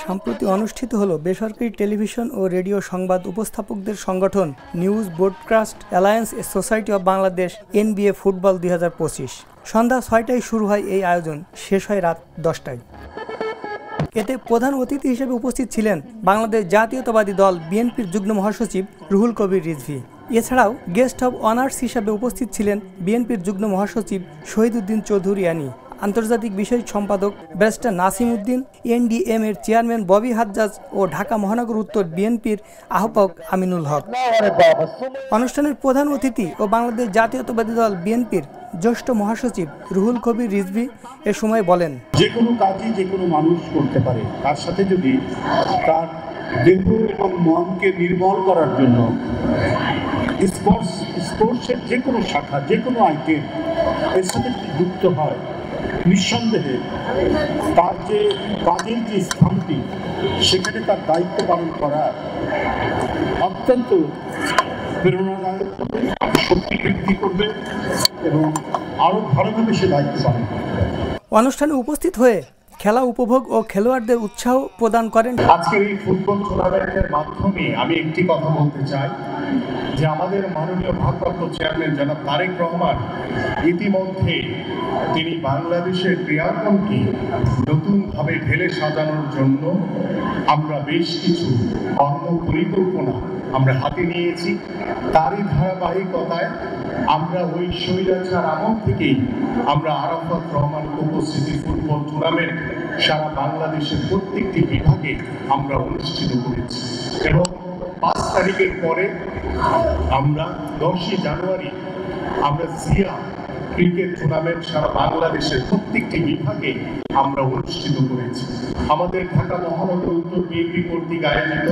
সম্প্রতি অনুষ্ঠিত হলো বেসরকারি টেলিভিশন ও রেডিও সংবাদ উপস্থাপকদের সংগঠন news broadcast alliance society of Bangladesh NBA football 2025। সন্ধ্যা 6টায় শুরু হয় এই আয়োজন, শেষ হয় রাত 10টায়। এতে প্রধান অতিথি হিসেবে উপস্থিত ছিলেন বাংলাদেশ জাতীয়তাবাদী দল বিএনপির যুগ্ম মহাসচিব রুহুল কবির রিজভী। এছাড়াও গেস্ট অব অনার্স হিসাবে উপস্থিত ছিলেন বিএনপির যুগ্ম মহাসচিব শহীদউদ্দিন চৌধুরী আনি, আন্তর্জাতিক বিষয় সম্পাদক ব্যারিস্টার নাসিম উদ্দিন, NDM এর চেয়ারম্যান ববি হাজ্জাজ ও ঢাকা মহানগর উত্তর বিএনপির আহ্বায়ক আমিনুল হক। অনুষ্ঠানের প্রধান অতিথি ও বাংলাদেশ জাতীয়তাবাদী দল বিএনপির জ্যেষ্ঠ মহাসচিব রুহুল কবির রিজভী এ সময় বলেন, যে কোনো কাজই যে কোনো মানুষ করতে পারে, তার সাথে যদি তার দেহ এবং মনকে নির্মল করার জন্য স্পোর্টসের যে কোনো শাখা, যে কোনো আইটেম এর সাথে যুক্ত হয়, নিঃসন্দেহে তার যে কাজের যে স্থানটি, সেখানে তার দায়িত্ব পালন করা অত্যন্ত প্রেরণাদায়ক, শক্তি বৃদ্ধি করবে এবং আরও ভালোভাবে সে দায়িত্ব পালন করবে। অনুষ্ঠানে উপস্থিত হয়ে খেলা উপভোগ ও খেলোয়াড়দের উৎসাহ প্রদান করেন। আজকের এই ফুটবল টুর্নামেন্টের মাধ্যমে আমি একটি কথা বলতে চাই যে আমাদের মাননীয় ভারপ্রাপ্ত চেয়ারম্যান জনাব তারেক রহমান ইতিমধ্যে তিনি বাংলাদেশের ক্রীড়াঙ্গনকে নতুনভাবে ঢেলে সাজানোর জন্য আমরা বেশ কিছু পরিকল্পনা আমরা হাতে নিয়েছি। তারই ধারাবাহিকতায় আমরা ওই স্বৈরাচার আমল থেকেই আমরা আরাফাত রহমান উপস্থিতি ফুটবল টুর্নামেন্ট সারা বাংলাদেশের প্রত্যেকটি বিভাগে আমরা অনুষ্ঠিত করেছি এবং 5 তারিখের পরে আমরা 10ই জানুয়ারি আমরা জিয়া ক্রিকেট টুর্নামেন্ট সারা বাংলাদেশের প্রত্যেকটি বিভাগে আমরা অনুষ্ঠিত করেছি। আমাদের ঢাকা মহানগর উত্তর বিএনপি কর্তৃক আয়োজিত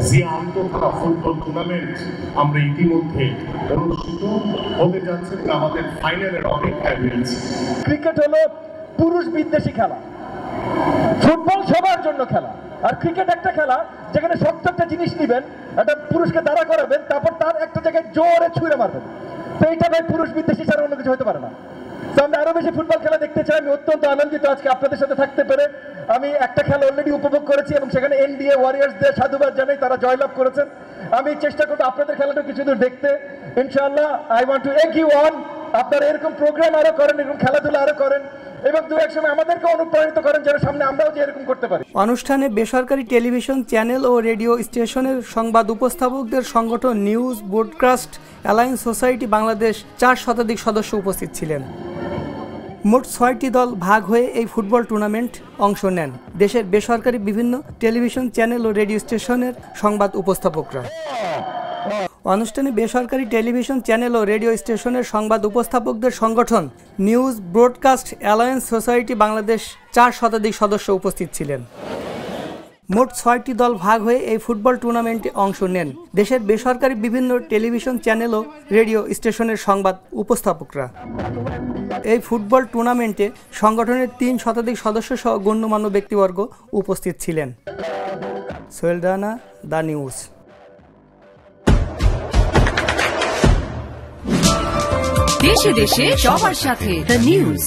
জিয়া আন্তঃথানা ফুটবল টুর্নামেন্ট আমরা ইতিমধ্যে অনুষ্ঠিত হতে যাচ্ছে, আমাদের ফাইনালের অপেক্ষায় রয়েছে। ক্রিকেট হলো পুরুষ বিদ্বেষী খেলা, ফুটবল সবার জন্য খেলা, আর ক্রিকেট একটা খেলা যেখানে শক্ত একটা জিনিস নিবেন, একটা পুরুষকে দাঁড়া করাবেন, তারপর তার একটা জায়গায় জোরে ছুঁড়ে মারবেন। তো এইটা ভাই পুরুষ বিদ্বেষী ছাড়া অন্য কিছু হতে পারে না। তো আমরা আরো বেশি ফুটবল খেলা দেখতে চাই। আমি অত্যন্ত আনন্দিত আজকে আপনাদের সাথে থাকতে পেরে। আমি একটা খেলা অলরেডি উপভোগ করেছি এবং সেখানে NBA ওয়ারিয়ার্সদের সাধুবাদ জানাই, তারা জয়লাভ করেছেন। আমি চেষ্টা করবো আপনাদের খেলাটা কিছু দূর দেখতে, ইনশাআল্লাহ। I want to egg you on, আপনারা এরকম প্রোগ্রাম আরো করেন, এরকম খেলাধুলা আরো করেন এবং দু এক সময় আমাদেরকে অনুপ্রাণিত করেন যেন সামনে আমরাও যে এরকম করতে পারি। অনুষ্ঠানে বেসরকারি টেলিভিশন চ্যানেল ও রেডিও স্টেশনের সংবাদ উপস্থাপকদের সংগঠন news broadcast alliance society Bangladesh 4 শতাধিক সদস্য উপস্থিত ছিলেন। মোট 6টি দল ভাগ হয়ে এই ফুটবল টুর্নামেন্ট অংশ নেন দেশের বেসরকারি বিভিন্ন টেলিভিশন চ্যানেল ও রেডিও স্টেশনের সংবাদ উপস্থাপকরা। অনুষ্ঠানে বেসরকারি টেলিভিশন চ্যানেল ও রেডিও স্টেশনের সংবাদ উপস্থাপকদের সংগঠন news broadcast alliance society Bangladesh 4 শতাধিক সদস্য উপস্থিত ছিলেন। মোট 6টি দল ভাগ হয়ে এই ফুটবল টুর্নামেন্টে অংশ নেন দেশের বেসরকারি বিভিন্ন টেলিভিশন চ্যানেল ও রেডিও স্টেশনের সংবাদ উপস্থাপকরা। এই ফুটবল টুর্নামেন্টে সংগঠনের 3 শতাধিক সদস্য সহ গণ্যমান্য ব্যক্তিবর্গ উপস্থিত ছিলেন। Sohel Rana, the news. দেশে দেশে সবার সাথে, দ্য নিউজ।